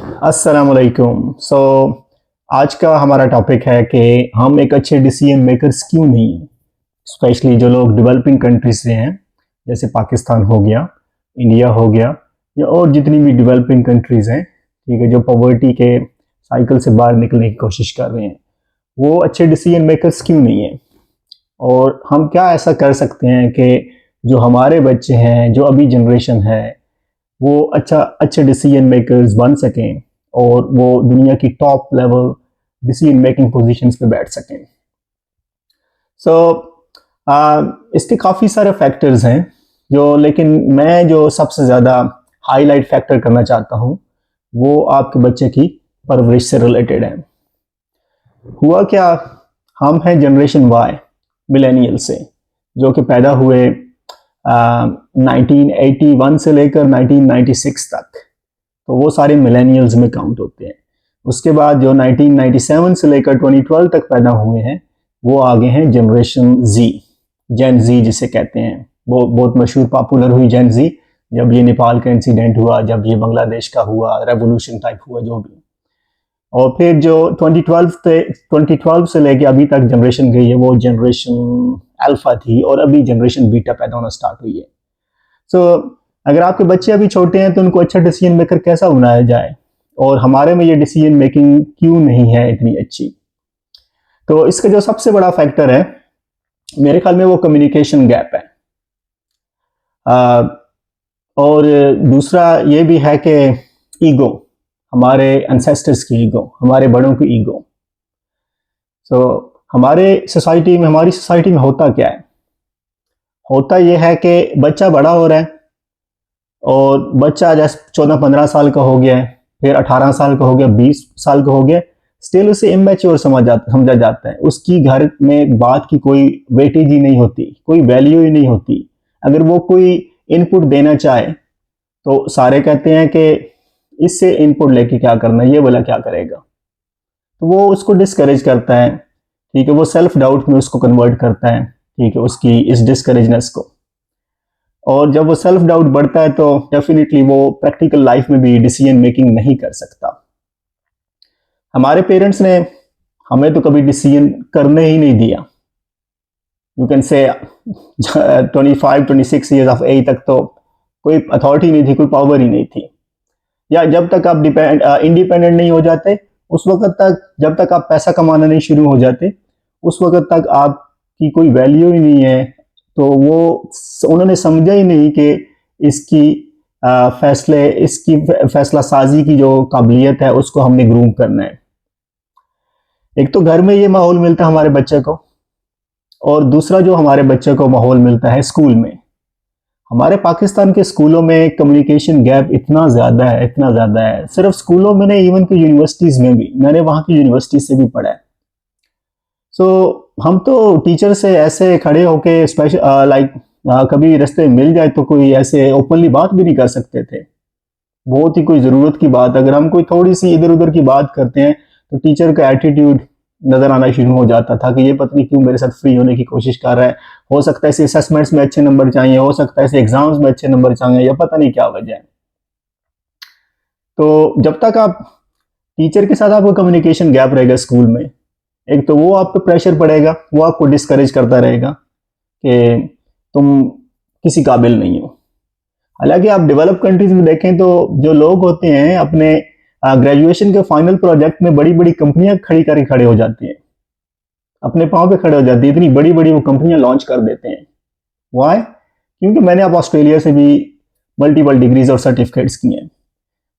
अस्सलामुअलैकुम। आज का हमारा टॉपिक है कि हम एक अच्छे डिसीजन मेकर्स क्यों नहीं हैं, स्पेशली जो लोग डेवलपिंग कंट्रीज से हैं, जैसे पाकिस्तान हो गया, इंडिया हो गया, या और जितनी भी डेवलपिंग कंट्रीज हैं, ठीक है, जो पॉवर्टी के साइकिल से बाहर निकलने की कोशिश कर रहे हैं, वो अच्छे डिसीजन मेकर्स क्यों नहीं हैं। और हम क्या ऐसा कर सकते हैं कि जो हमारे बच्चे हैं, जो अभी जनरेशन है, वो अच्छे डिसीजन मेकर्स बन सकें और वो दुनिया की top level decision making positions पे बैठ सकें। सो इसके काफ़ी सारे फैक्टर्स हैं लेकिन मैं जो सबसे ज़्यादा हाईलाइट फैक्टर करना चाहता हूँ वो आपके बच्चे की परवरिश से रिलेटेड है। हुआ क्या, हम हैं जनरेशन वाई, मिलेनियल से, जो कि पैदा हुए 1981 से लेकर 1996 तक, तो वो सारे मिलेनियल्स में काउंट होते हैं। उसके बाद जो 1997 से लेकर 2012 तक पैदा हुए हैं वो आगे हैं जनरेशन जी, जेन जी जिसे कहते हैं। वो बहुत मशहूर पॉपुलर हुई जेन जी जब ये नेपाल का इंसिडेंट हुआ, जब ये बांग्लादेश का हुआ, रेवोल्यूशन टाइप हुआ जो भी। और फिर जो 2012 से लेके अभी तक जनरेशन गई है वो जनरेशन अल्फा थी, और अभी जनरेशन बीटा पैदा होना स्टार्ट हुई है। सो अगर आपके बच्चे अभी छोटे हैं तो उनको अच्छा डिसीजन मेकर कैसा बनाया जाए, और हमारे में ये डिसीजन मेकिंग क्यों नहीं है इतनी अच्छी। तो इसका जो सबसे बड़ा फैक्टर है मेरे ख्याल में वो कम्युनिकेशन गैप है। और दूसरा ये भी है कि ईगो, हमारे एंसेस्टर्स की ईगो, हमारे बड़ों की ईगो। हमारी सोसाइटी में होता क्या है, होता यह है कि बच्चा बड़ा हो रहा है और बच्चा जैसे 14-15 साल का हो गया है, फिर 18 साल का हो गया, 20 साल का हो गया, स्टिल उसे इमेच्योर समझा जाता है। उसकी घर में बात की कोई वेटेज ही नहीं होती, कोई वैल्यू ही नहीं होती। अगर वो कोई इनपुट देना चाहे तो सारे कहते हैं कि इससे इनपुट लेके क्या करना, ये वाला क्या करेगा, तो वो उसको डिस्करेज करता है। ठीक है, वो सेल्फ डाउट में उसको कन्वर्ट करता है, ठीक है, उसकी इस डिस्करेजनेस को। और जब वो सेल्फ डाउट बढ़ता है तो डेफिनेटली वो प्रैक्टिकल लाइफ में भी डिसीजन मेकिंग नहीं कर सकता। हमारे पेरेंट्स ने हमें तो कभी डिसीजन करने ही नहीं दिया। You can say 25-26 years of as तक तो कोई अथॉरिटी नहीं थी, कोई पावर ही नहीं थी। या जब तक आप इंडिपेंडेंट नहीं हो जाते उस वक्त तक, जब तक आप पैसा कमाना नहीं शुरू हो जाते उस वक्त तक आपकी कोई वैल्यू ही नहीं है। तो वो उन्होंने समझा ही नहीं कि इसकी फैसला साजी की जो काबिलियत है उसको हमने ग्रूम करना है। एक तो घर में ये माहौल मिलता है हमारे बच्चे को, और दूसरा जो हमारे बच्चे को माहौल मिलता है स्कूल में। हमारे पाकिस्तान के स्कूलों में कम्युनिकेशन गैप इतना ज़्यादा है, सिर्फ स्कूलों में नहीं, इवन कि यूनिवर्सिटीज़ में भी। मैंने वहाँ की यूनिवर्सिटी से भी पढ़ा है। हम तो टीचर से ऐसे खड़े होके स्पेशल कभी रास्ते मिल जाए तो कोई ऐसे ओपनली बात भी नहीं कर सकते थे। बहुत ही कोई ज़रूरत की बात, अगर हम कोई थोड़ी सी इधर उधर की बात करते हैं तो टीचर का एटीट्यूड नज़र आना शुरू हो जाता था कि ये पता नहीं क्यों मेरे साथ फ्री होने की कोशिश कर रहा है। हो सकता है इसे असेसमेंट्स में अच्छे नंबर चाहिए, हो सकता है इसे एग्जाम्स में अच्छे नंबर चाहिए, या पता नहीं क्या वजह है। तो जब तक आप टीचर के साथ आपको कम्युनिकेशन गैप रहेगा स्कूल में, एक तो वो आप पे प्रेशर पड़ेगा, वो आपको डिस्करेज करता रहेगा कि तुम किसी काबिल नहीं हो। हालांकि आप डेवलप कंट्रीज में देखें तो जो लोग होते हैं अपने ग्रेजुएशन के फाइनल प्रोजेक्ट में बड़ी बड़ी कंपनियां खड़े हो जाती हैं, अपने पाँव पे खड़े हो जाती है, इतनी बड़ी बड़ी वो कंपनियां लॉन्च कर देते हैं। वाई? क्योंकि मैंने अब ऑस्ट्रेलिया से भी मल्टीपल डिग्रीज और सर्टिफिकेट्स किए हैं।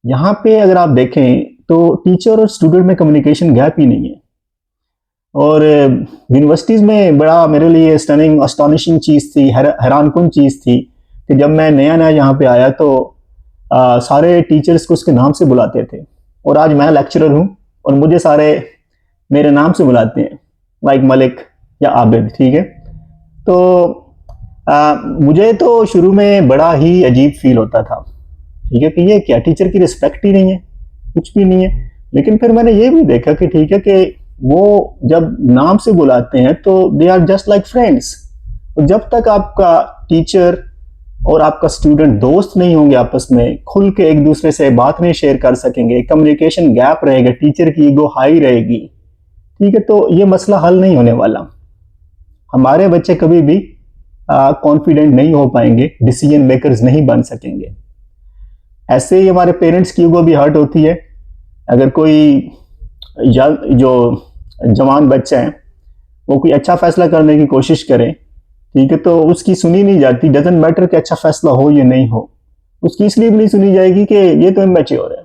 यहाँ पे अगर आप देखें तो टीचर और स्टूडेंट में कम्युनिकेशन गैप ही नहीं है। और यूनिवर्सिटीज़ में बड़ा मेरे लिए स्टनिंग अस्टॉनिशिंग चीज़ थी, हैरानकुन चीज़ थी कि जब मैं नया यहाँ पे आया तो सारे टीचर्स को उसके नाम से बुलाते थे, और आज मैं लेक्चरर हूँ और मुझे सारे मेरे नाम से बुलाते हैं, लाइक मलिक या आबिद। ठीक है, तो मुझे तो शुरू में बड़ा ही अजीब फील होता था, ठीक है, कि ये क्या, टीचर की रिस्पेक्ट ही नहीं है, कुछ भी नहीं है। लेकिन फिर मैंने ये भी देखा कि ठीक है कि वो जब नाम से बुलाते हैं तो they are just like friends. जब तक आपका टीचर और आपका स्टूडेंट दोस्त नहीं होंगे, आपस में खुल के एक दूसरे से बात नहीं शेयर कर सकेंगे, कम्युनिकेशन गैप रहेगा, टीचर की ईगो हाई रहेगी, ठीक है, तो ये मसला हल नहीं होने वाला। हमारे बच्चे कभी भी कॉन्फिडेंट नहीं हो पाएंगे, डिसीजन मेकर्स नहीं बन सकेंगे। ऐसे ही हमारे पेरेंट्स की ईगो भी हर्ट होती है। अगर कोई जो जवान बच्चा है वो कोई अच्छा फैसला करने की कोशिश करे, ठीक है, तो उसकी सुनी नहीं जाती। डजंट मैटर कि अच्छा फैसला हो या नहीं हो, उसकी इसलिए भी नहीं सुनी जाएगी कि ये तो इमैच्योर है,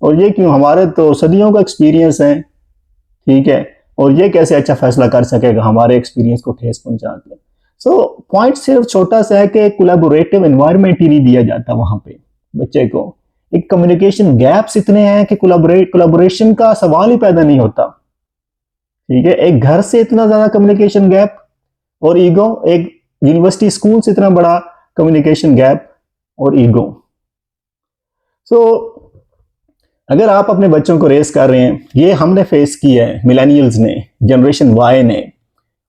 और ये क्यों, हमारे तो सदियों का एक्सपीरियंस है, ठीक है, और ये कैसे अच्छा फैसला कर सकेगा हमारे एक्सपीरियंस को ठेस पहुंचा के। सो पॉइंट सिर्फ छोटा सा है कि कोलैबोरेटिव एनवायरनमेंट ही नहीं दिया जाता वहां पे बच्चे को। एक कम्युनिकेशन गैप्स इतने हैं कि कोलैबोरेशन का सवाल ही पैदा नहीं होता, ठीक है। एक घर से इतना ज्यादा कम्युनिकेशन गैप और ईगो, एक यूनिवर्सिटी स्कूल से इतना बड़ा कम्युनिकेशन गैप और ईगो। सो अगर आप अपने बच्चों को रेस कर रहे हैं, ये हमने फेस किया है, मिलेनियल्स ने, जनरेशन वाई ने,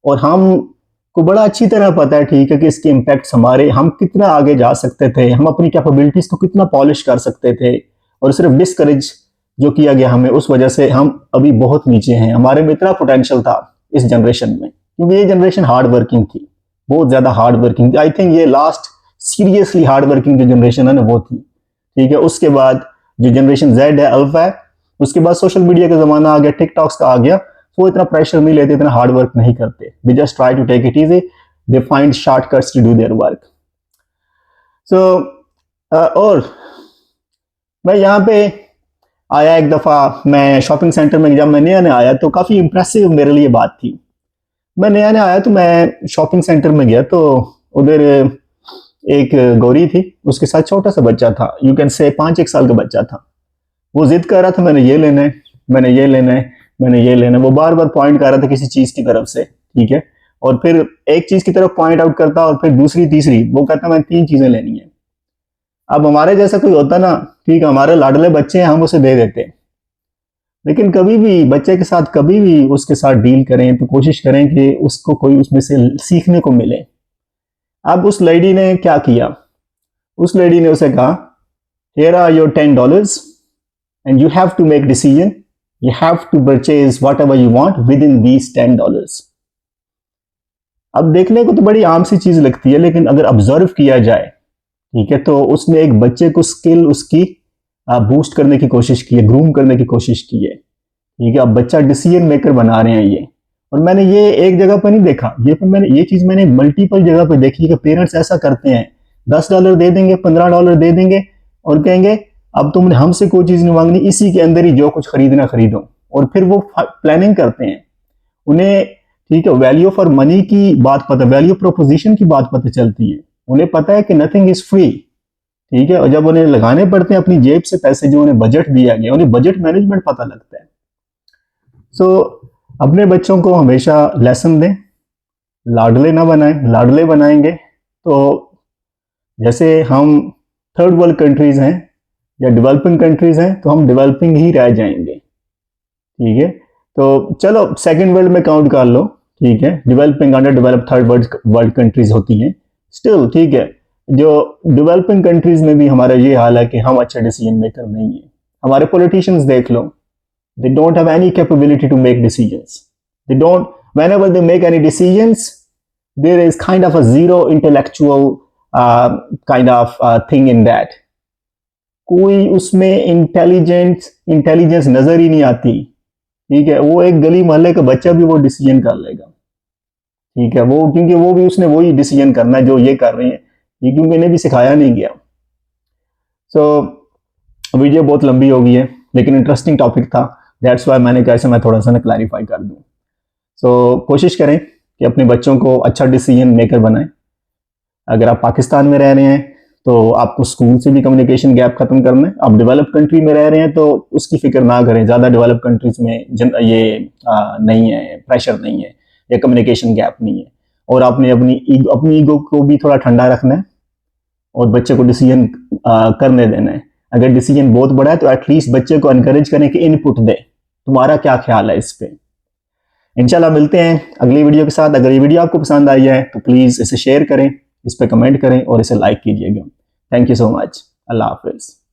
और हम को बड़ा अच्छी तरह पता है, ठीक है, कि इसके इम्पैक्ट्स हमारे, हम कितना आगे जा सकते थे, हम अपनी कैपेबिलिटीज को कितना पॉलिश कर सकते थे, और सिर्फ डिस्करेज जो किया गया हमें, उस वजह से हम अभी बहुत नीचे हैं। हमारे में इतना पोटेंशियल था इस जनरेशन में, क्योंकि ये जनरेशन हार्ड वर्किंग थी, बहुत ज्यादा हार्ड वर्किंग थी। आई थिंक ये लास्ट सीरियसली हार्ड वर्किंग जो जनरेशन है ना वो थी, ठीक है। उसके बाद जो जनरेशन जेड है, अल्फा है, उसके बाद सोशल मीडिया का जमाना आ गया, टिकटॉक्स का आ गया, वो इतना प्रेशर नहीं लेते, इतना हार्ड वर्क नहीं करते, they just try to take it easy, they find shortcuts to do their work. So और मैं यहाँ पे आया एक दफा, मैं शॉपिंग सेंटर में जब मैं नया नया आया तो काफी इंप्रेसिव मेरे लिए बात थी। मैं नया नया आया तो मैं शॉपिंग सेंटर में गया, तो उधर एक गौरी थी, उसके साथ छोटा सा बच्चा था, यू कैन से 5-1 साल का बच्चा था। वो जिद कर रहा था मैंने ये लेना है, मैंने ये लेना है, मैंने ये लेना है। वो बार बार पॉइंट कर रहा था किसी चीज की तरफ से, ठीक है, और फिर एक चीज की तरफ पॉइंट आउट करता और फिर दूसरी तीसरी, वो कहता मैं 3 चीजें लेनी है। अब हमारे जैसा कोई होता ना, ठीक है, हमारे लाडले बच्चे हैं, हम उसे दे देते, लेकिन कभी भी बच्चे के साथ, कभी भी उसके साथ डील करें तो कोशिश करें कि उसको कोई उसमें से सीखने को मिले। अब उस लेडी ने क्या किया, उस लेडी ने उसे कहा, here are your $10 and you have to make decision, you have to purchase whatever you want within these $10। अब देखने को तो बड़ी आम सी चीज लगती है, लेकिन अगर ऑब्जर्व किया जाए, ठीक है, तो उसने एक बच्चे को स्किल उसकी बूस्ट करने की कोशिश की है, ग्रूम करने की कोशिश की है, ठीक है। अब बच्चा डिसीजन मेकर बना रहे हैं ये, और मैंने ये एक जगह पर नहीं देखा, ये चीज मैंने मल्टीपल जगह पर देखी कि पेरेंट्स ऐसा करते हैं, $10 दे देंगे, $15 दे देंगे, और कहेंगे अब तुमने हमसे कोई चीज नहीं मांगनी, इसी के अंदर ही जो कुछ खरीदना खरीदो, और फिर वो प्लानिंग करते हैं। उन्हें, ठीक है, वैल्यू फॉर मनी की बात पता, वैल्यू प्रोपोजिशन की बात पता चलती है, उन्हें पता है कि नथिंग इज फ्री, ठीक है, और जब उन्हें लगाने पड़ते हैं अपनी जेब से पैसे, जो उन्हें बजट दिया गया, उन्हें बजट मैनेजमेंट पता लगता है। सो अपने बच्चों को हमेशा लेसन दें, लाडले ना बनाएं, लाडले बनाएंगे तो जैसे हम थर्ड वर्ल्ड कंट्रीज हैं या डेवलपिंग कंट्रीज हैं, तो हम डेवलपिंग ही रह जाएंगे, ठीक है। तो चलो सेकंड वर्ल्ड में काउंट कर लो, ठीक है, developing, under develop, third world countries होती हैं स्टिल, ठीक है। जो डेवलपिंग कंट्रीज में भी हमारा ये हाल है कि हम अच्छे डिसीजन मेकर नहीं है। हमारे पॉलिटिशियंस देख लो, they don't have any capability to make decisions, they don't, whenever they make any decisions there is kind of a zero intellectual kind of thing in that, कोई उसमें इंटेलिजेंस नजर ही नहीं आती, ठीक है। वो एक गली मोहल्ले का बच्चा भी वो डिसीजन कर लेगा, ठीक है, वो क्योंकि वो भी उसने वही डिसीजन करना है जो ये कर रहे हैं, ये क्योंकि इन्हें भी सिखाया नहीं गया। सो वीडियो बहुत लंबी हो गई है, लेकिन इंटरेस्टिंग टॉपिक था, दैट्स वाई मैंने कहा मैं थोड़ा सा ना क्लैरिफाई कर दूं। सो कोशिश करें कि अपने बच्चों को अच्छा डिसीजन मेकर बनाएं। अगर आप पाकिस्तान में रह रहे हैं तो आपको स्कूल से भी कम्युनिकेशन गैप खत्म करना है। आप डेवलप कंट्री में रह रहे हैं तो उसकी फिक्र ना करें, ज़्यादा डेवलप कंट्रीज में ये नहीं है, प्रेशर नहीं है या कम्युनिकेशन गैप नहीं है। और आपने अपनी ईगो को भी थोड़ा ठंडा रखना है और बच्चे को डिसीजन करने देना है। अगर डिसीजन बहुत बड़ा है तो एटलीस्ट बच्चे को एनकरेज करें कि इनपुट दे, तुम्हारा क्या ख्याल है इस पे। इंशाल्लाह मिलते हैं अगली वीडियो के साथ। अगर ये वीडियो आपको पसंद आई है तो प्लीज़ इसे शेयर करें, इस पर कमेंट करें और इसे लाइक कीजिएगा। Thank you so much. Allah हाफिज़।